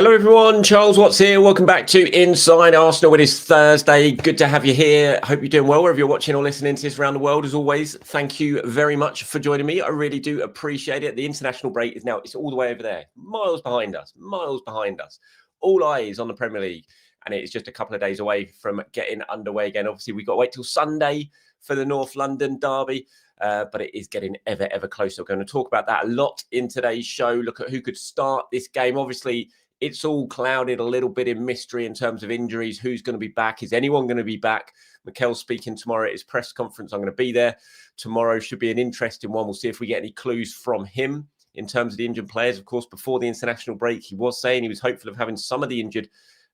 Hello, everyone. Charles Watts here. Welcome back to Inside Arsenal. It is Thursday. Good to have you here. I hope you're doing well wherever you're watching or listening to this around the world. As always, thank you very much for joining me. I really do appreciate it. The international break is now, it's all the way over there, miles behind us, miles behind us. All eyes on the Premier League. And it is just a couple of days away from getting underway again. Obviously, we've got to wait till Sunday for the North London derby. But it is getting ever closer. We're going to talk about that a lot in today's show. Look at who could start this game. Obviously, it's all clouded a little bit in mystery in terms of injuries. Who's going to be back? Is anyone going to be back? Mikel's speaking tomorrow at his press conference. I'm going to be there tomorrow. Should be an interesting one. We'll see if we get any clues from him in terms of the injured players. Of course, before the international break, he was saying he was hopeful of having some of the injured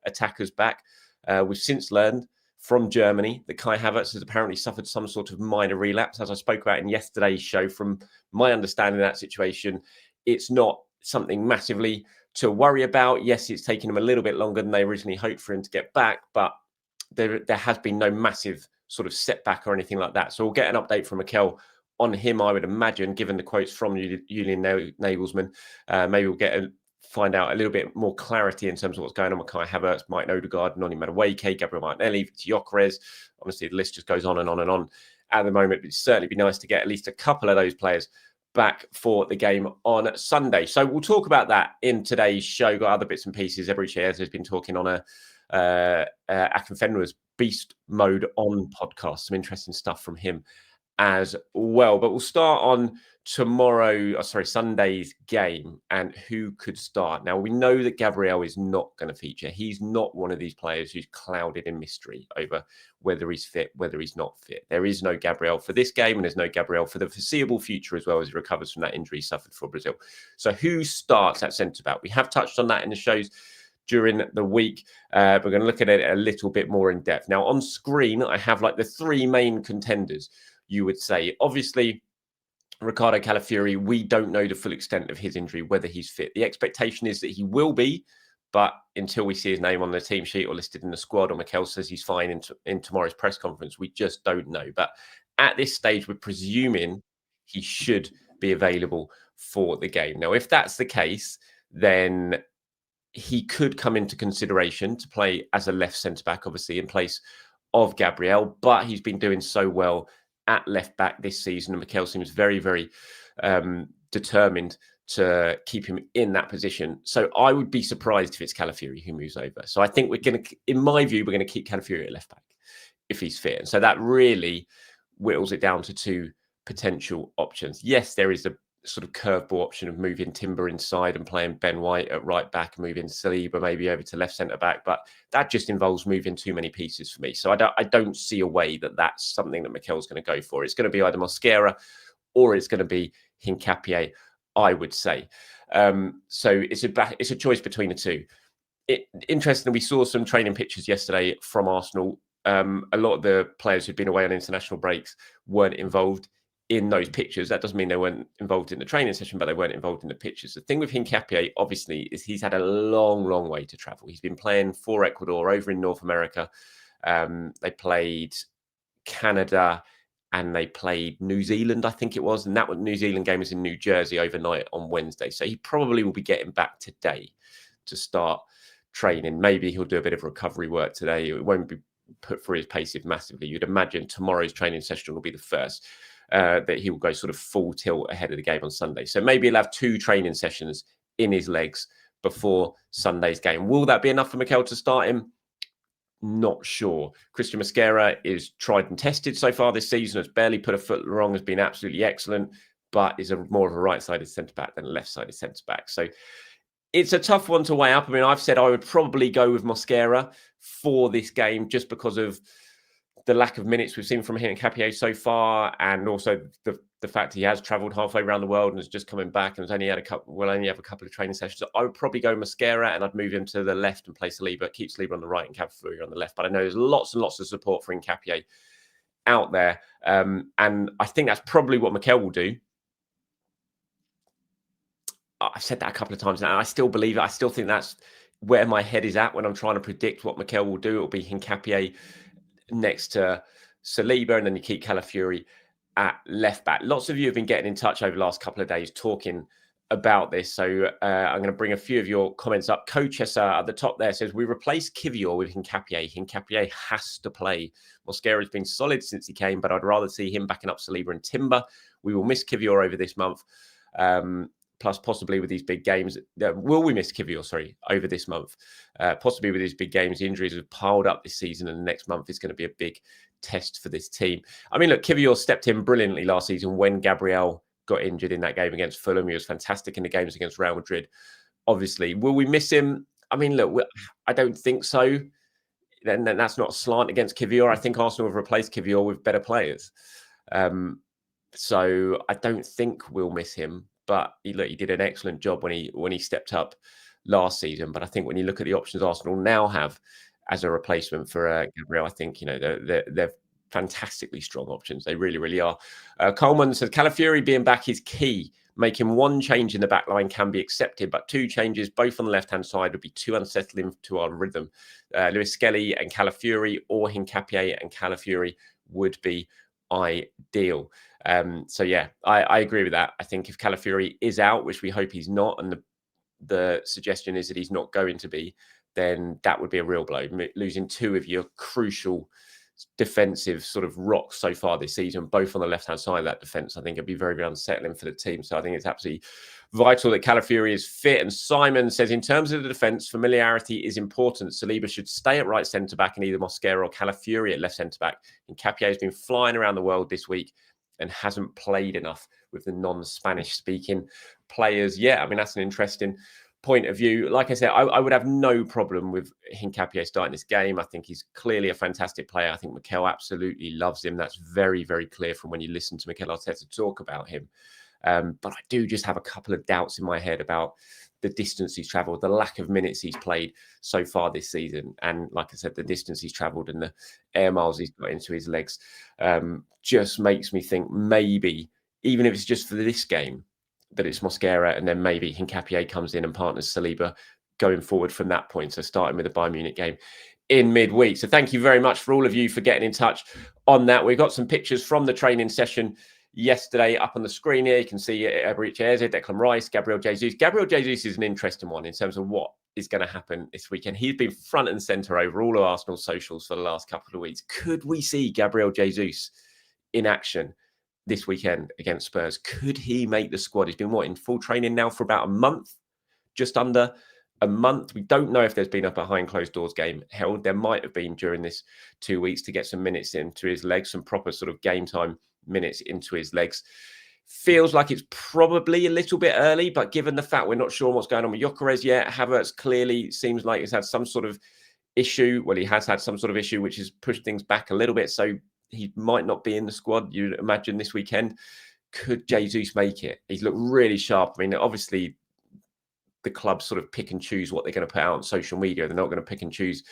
attackers back. We've since learned from Germany that Kai Havertz has apparently suffered some sort of minor relapse. As I spoke about in yesterday's show, from my understanding of that situation, it's not something massively to worry about. Yes, it's taken him a little bit longer than they originally hoped for him to get back, but there has been no massive sort of setback or anything like that. So we'll get an update from Mikel on him, I would imagine, given the quotes from Julian Nagelsmann. Maybe we'll find out a little bit more clarity in terms of what's going on with Kai Havertz, Mike Odegaard, Noni Madueke, Gabriel Martinelli, Gyökeres. Honestly, the list just goes on and on and on at the moment. It'd certainly be nice to get at least a couple of those players back for the game on Sunday. So we'll talk about that in today's show. Got other bits and pieces. Eberechi has been talking on Akinfenwa's Beast Mode on podcast. Some interesting stuff from him as well. But we'll start on Sunday's game and who could start. Now, we know that Gabriel is not going to feature. He's not one of these players who's clouded in mystery over whether he's fit, whether he's not fit. There is no Gabriel for this game, and there's no Gabriel for the foreseeable future as well, as he recovers from that injury he suffered for Brazil. So who starts at centre-back? We have touched on that in the shows during the week. We're going to look at it a little bit more in depth. Now, on screen, I have like the three main contenders, you would say. Obviously, Ricardo Calafiori, we don't know the full extent of his injury, whether he's fit. The expectation is that he will be, but until we see his name on the team sheet or listed in the squad, or Mikel says he's fine in tomorrow's press conference, we just don't know. But at this stage, we're presuming he should be available for the game. Now, if that's the case, then he could come into consideration to play as a left centre-back, obviously, in place of Gabriel, but he's been doing so well at left back this season, and Mikel seems very determined to keep him in that position. So I would be surprised if it's Calafiori who moves over. So I think we're going to, in my view, we're going to keep Calafiori at left back if he's fit. And so that really whittles it down to two potential options. Yes, there is a sort of curveball option of moving Timber inside and playing Ben White at right back, moving Saliba maybe over to left centre back, but that just involves moving too many pieces for me. So I don't see a way that that's something that Mikel's going to go for. It's going to be either Mosquera or it's going to be Hincapié, I would say. So it's a choice between the two. Interesting, we saw some training pictures yesterday from Arsenal. A lot of the players who'd been away on international breaks weren't involved in those pictures. That doesn't mean they weren't involved in the training session, but they weren't involved in the pictures. The thing with Hincapié, obviously, is he's had a long way to travel. He's been playing for Ecuador over in North America. They played Canada and they played New Zealand, I think it was. And that New Zealand game was in New Jersey overnight on Wednesday. So he probably will be getting back today to start training. Maybe he'll do a bit of recovery work today. It won't be put through his paces massively. You'd imagine tomorrow's training session will be the first. That he will go sort of full tilt ahead of the game on Sunday. So maybe he'll have two training sessions in his legs before Sunday's game. Will that be enough for Mikel to start him? Not sure. Christian Mosquera is tried and tested so far this season, has barely put a foot wrong, has been absolutely excellent, but is more of a right-sided centre-back than a left-sided centre-back. So it's a tough one to weigh up. I mean, I've said I would probably go with Mosquera for this game just because of the lack of minutes we've seen from Hincapié so far, and also the fact he has travelled halfway around the world and is just coming back and has only had a couple of training sessions. So I would probably go Mosquera and I'd move him to the left and play Saliba, keep Saliba on the right and Calafiori on the left. But I know there's lots and lots of support for Hincapié out there, and I think that's probably what Mikel will do. I've said that a couple of times now. I still believe it. I still think that's where my head is at when I'm trying to predict what Mikel will do. It'll be Hincapié next to Saliba, and then you keep Calafiori at left back. Lots of you have been getting in touch over the last couple of days talking about this. So I'm going to bring a few of your comments up. Coach at the top there says, we replace Kivior with Hincapié. Hincapié has to play. Mosquera's been solid since he came, but I'd rather see him backing up Saliba and Timber. We will miss Kivior over this month. Plus possibly with these big games. Will we miss Kivior, over this month? Possibly with these big games. The injuries have piled up this season, and the next month is going to be a big test for this team. I mean, look, Kivior stepped in brilliantly last season when Gabriel got injured in that game against Fulham. He was fantastic in the games against Real Madrid. Obviously, will we miss him? I mean, look, I don't think so. Then that's not a slant against Kivior. I think Arsenal have replaced Kivior with better players. So I don't think we'll miss him. But he did an excellent job when he stepped up last season. But I think when you look at the options Arsenal now have as a replacement for Gabriel, I think they're fantastically strong options. They really, really are. Coleman says Calafiori being back is key. Making one change in the back line can be accepted, but two changes, both on the left-hand side, would be too unsettling to our rhythm. Lewis Skelly and Calafiori, or Hincapié and Calafiori would be ideal. So yeah, I agree with that. I think if Calafiori is out, which we hope he's not, and the suggestion is that he's not going to be, then that would be a real blow. Losing two of your crucial defensive sort of rocks so far this season, both on the left-hand side of that defence, I think it'd be very, very unsettling for the team. So I think it's absolutely vital that Calafiori is fit. And Simon says, in terms of the defence, familiarity is important. Saliba should stay at right centre-back and either Mosquera or Calafiori at left centre-back. And Hincapié has been flying around the world this week and hasn't played enough with the non-Spanish speaking players yet. I mean, that's an interesting point of view. Like I said, I would have no problem with Hincapié starting this game. I think he's clearly a fantastic player. I think Mikel absolutely loves him. That's very, very clear from when you listen to Mikel Arteta talk about him. But I do just have a couple of doubts in my head about the distance he's travelled, the lack of minutes he's played so far this season. And like I said, the distance he's travelled and the air miles he's got into his legs just makes me think maybe, even if it's just for this game, that it's Mosquera, and then maybe Hincapié comes in and partners Saliba going forward from that point. So starting with the Bayern Munich game in midweek. So thank you very much for all of you for getting in touch on that. We've got some pictures from the training session yesterday up on the screen here. You can see Eberechi, Declan Rice, Gabriel Jesus. Gabriel Jesus is an interesting one in terms of what is going to happen this weekend. He's been front and centre over all of Arsenal's socials for the last couple of weeks. Could we see Gabriel Jesus in action this weekend against Spurs? Could he make the squad? He's been in full training now for about a month, just under a month. We don't know if there's been a behind closed doors game held. There might have been during this 2 weeks to get some minutes into his legs, some proper sort of game time minutes into his legs. Feels like it's probably a little bit early, but given the fact we're not sure what's going on with Gyökeres yet, Havertz clearly seems like he's had some sort of issue. Well, he has had some sort of issue, which has pushed things back a little bit. So he might not be in the squad, you'd imagine, this weekend. Could Jesus make it? He's looked really sharp. I mean, obviously, the club sort of pick and choose what they're going to put out on social media. They're not going to pick and choose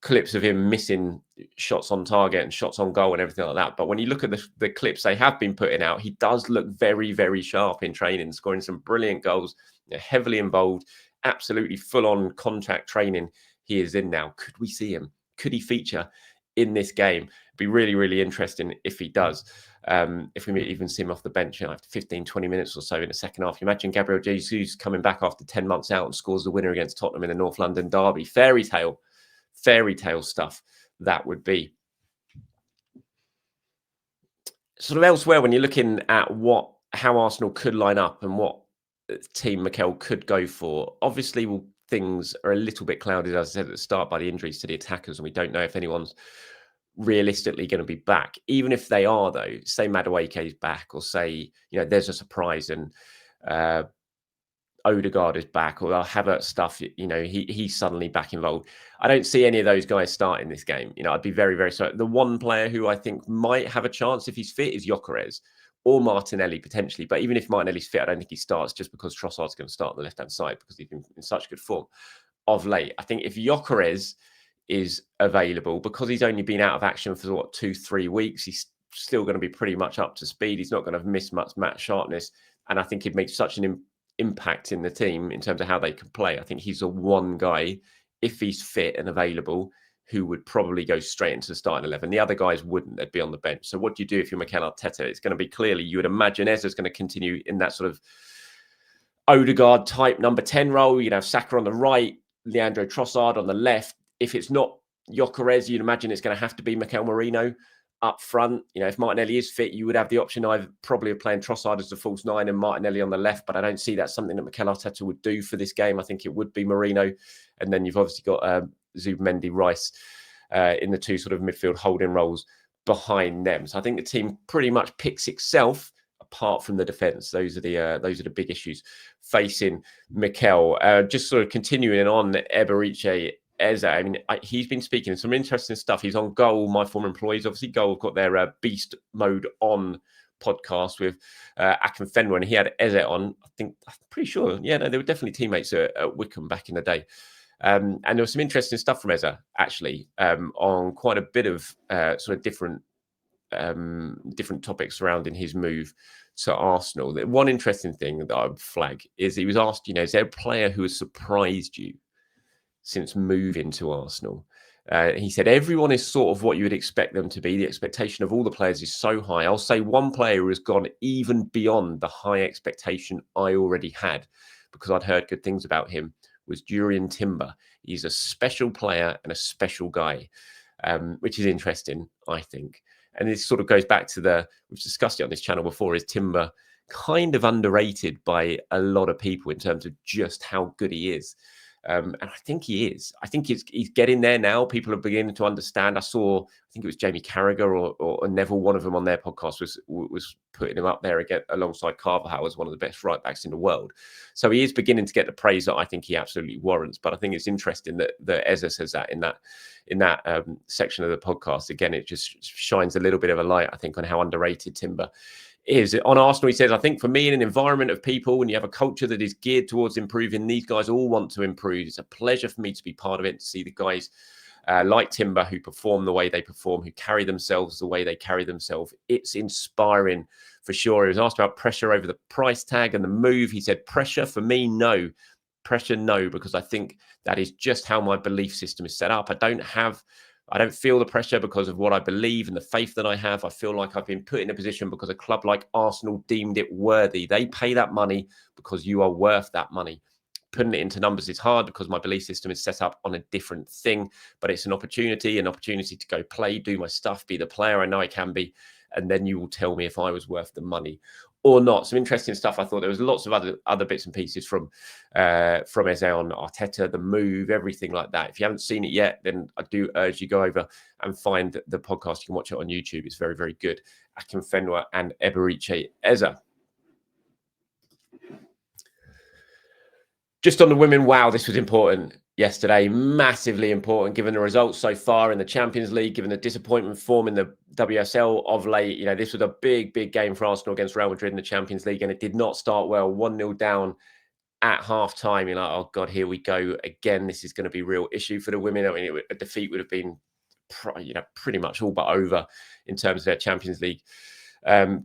clips of him missing shots on target and shots on goal and everything like that. But when you look at the clips they have been putting out, he does look very, very sharp in training, scoring some brilliant goals, heavily involved, absolutely full-on contact training he is in now. Could we see him? Could he feature in this game? It'd be really, really interesting if he does. If we even see him off the bench after 15, 20 minutes or so in the second half. You imagine Gabriel Jesus coming back after 10 months out and scores the winner against Tottenham in the North London derby. Fairy tale stuff that would be. Sort of elsewhere, when you're looking at how Arsenal could line up and what team Mikel could go for, obviously things are a little bit clouded, as I said at the start, by the injuries to the attackers, and we don't know if anyone's realistically going to be back. Even if they are, though, say Madueke is back, or say there's a surprise and Odegaard is back, or Havertz stuff, he's suddenly back involved. I don't see any of those guys starting this game. I'd be very, very sorry. The one player who I think might have a chance if he's fit is Gyökeres or Martinelli potentially. But even if Martinelli's fit, I don't think he starts, just because Trossard's going to start on the left-hand side because he's been in such good form of late. I think if Gyökeres is available, because he's only been out of action for 2-3 weeks, he's still going to be pretty much up to speed. He's not going to have missed much match sharpness, and I think he'd make such an impact in the team in terms of how they can play. I think he's the one guy, if he's fit and available, who would probably go straight into the starting 11. The other guys wouldn't. They'd be on the bench. So what do you do if you're Mikel Arteta? It's going to be clearly, you would imagine Ezra's going to continue in that sort of Odegaard type number 10 role. You'd have Saka on the right, Leandro Trossard on the left. If it's not Gyökeres, you'd imagine it's going to have to be Mikel Merino up front. If Martinelli is fit, you would have the option probably of playing Trossard as the false nine and Martinelli on the left, but I don't see that's something that Mikel Arteta would do for this game. I think it would be Merino. And then you've obviously got Zubimendi, Rice in the two sort of midfield holding roles behind them. So I think the team pretty much picks itself apart from the defence. Those are the big issues facing Mikel. Just sort of continuing on Eberechi Eze. I mean, he's been speaking some interesting stuff. He's on Goal, my former employees. Obviously, Goal have got their Beast Mode On podcast with Akinfenwa, and he had Eze on. I'm pretty sure. Yeah, no, they were definitely teammates at Wickham back in the day. And there was some interesting stuff from Eze, actually, on quite a bit of sort of different topics surrounding his move to Arsenal. One interesting thing that I would flag is he was asked, is there a player who has surprised you since moving to Arsenal? He said, everyone is sort of what you would expect them to be. The expectation of all the players is so high. I'll say one player who has gone even beyond the high expectation I already had because I'd heard good things about him was Jurrien Timber. He's a special player and a special guy, which is interesting, I think. And this sort of goes back to we've discussed it on this channel before, is Timber kind of underrated by a lot of people in terms of just how good he is. And I think he is. I think he's getting there now. People are beginning to understand. I think it was Jamie Carragher or Neville, one of them on their podcast was putting him up there again alongside Carvajal as one of the best right backs in the world. So he is beginning to get the praise that I think he absolutely warrants. But I think it's interesting that Eze says that in that section of the podcast. Again, it just shines a little bit of a light, I think, on how underrated Timber is. On Arsenal, he says, I think for me, in an environment of people, when you have a culture that is geared towards improving, these guys all want to improve. It's a pleasure for me to be part of it, to see the guys like Timber who perform the way they perform, who carry themselves the way they carry themselves. It's inspiring for sure. He was asked about pressure over the price tag and the move. He said, pressure for me, no. Pressure, no, because I think that is just how my belief system is set up. I don't feel the pressure because of what I believe and the faith that I have. I feel like I've been put in a position because a club like Arsenal deemed it worthy. They pay that money because you are worth that money. Putting it into numbers is hard because my belief system is set up on a different thing, but it's an opportunity to go play, do my stuff, be the player I know I can be, and then you will tell me if I was worth the money or not. Some interesting stuff. I thought there was lots of other bits and pieces from Eze on Arteta, the move, everything like that. If you haven't seen it yet, then I do urge you go over and find the podcast. You can watch it on YouTube. It's very, very good. Akinfenwa and Eberechi Eze. Just on the women, wow, this was important yesterday. Massively important, given the results so far in the Champions League, given the disappointment form in the WSL of late. This was a big, big game for Arsenal against Real Madrid in the Champions League, and it did not start well. 1-0 down at half-time. You're like, oh, God, here we go again. This is going to be a real issue for the women. I mean, a defeat would have been pretty much all but over in terms of their Champions League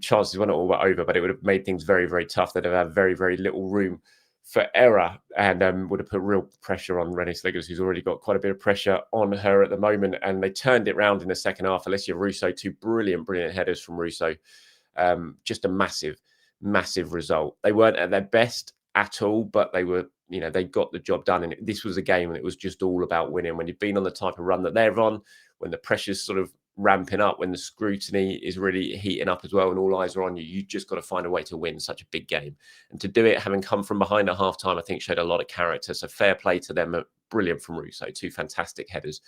chances. Were not all but over, but it would have made things very, very tough. They'd have had very, very little room for error, and would have put real pressure on Renée Sliggers, who's already got quite a bit of pressure on her at the moment. And they turned it round in the second half. Alessia Russo, two brilliant headers from Russo. Just a massive, massive result. They weren't at their best at all, but they were, they got the job done. And this was a game and it was just all about winning. When you've been on the type of run that they're on, when the pressure's sort of ramping up, when the scrutiny is really heating up as well and all eyes are on you, you just got to find a way to win such a big game. And to do it, having come from behind at half-time, I think showed a lot of character. So fair play to them. Brilliant from Russo. Two fantastic headers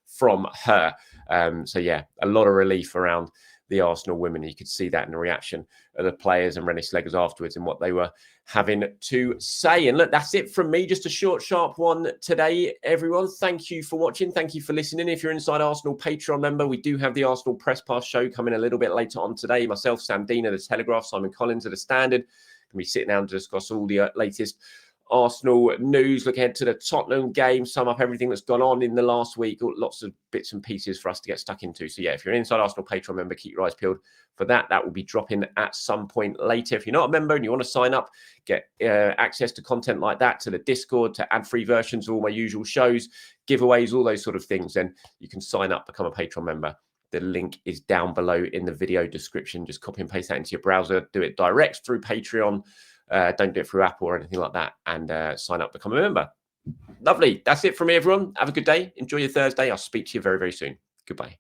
from her. So yeah, a lot of relief around the Arsenal women. You could see that in the reaction of the players and Renée Sliggers afterwards and what they were having to say. And look, that's it from me. Just a short, sharp one today, everyone. Thank you for watching. Thank you for listening. If you're inside Arsenal Patreon member, we do have the Arsenal Press Pass show coming a little bit later on today. Myself, Sam Dean of The Telegraph, Simon Collins of The Standard. Can be sitting down to discuss all the latest Arsenal news, look ahead to the Tottenham game, sum up everything that's gone on in the last week. Lots of bits and pieces for us to get stuck into. So yeah, if you're an Inside Arsenal Patreon member, keep your eyes peeled for that. That will be dropping at some point later. If you're not a member and you want to sign up, get access to content like that, to the Discord, to ad-free versions of all my usual shows, giveaways, all those sort of things, then you can sign up, become a Patreon member. The link is down below in the video description. Just copy and paste that into your browser. Do it direct through Patreon. Don't do it through Apple or anything like that, and sign up, become a member. Lovely. That's it from me, everyone. Have a good day. Enjoy your Thursday. I'll speak to you very, very soon. Goodbye.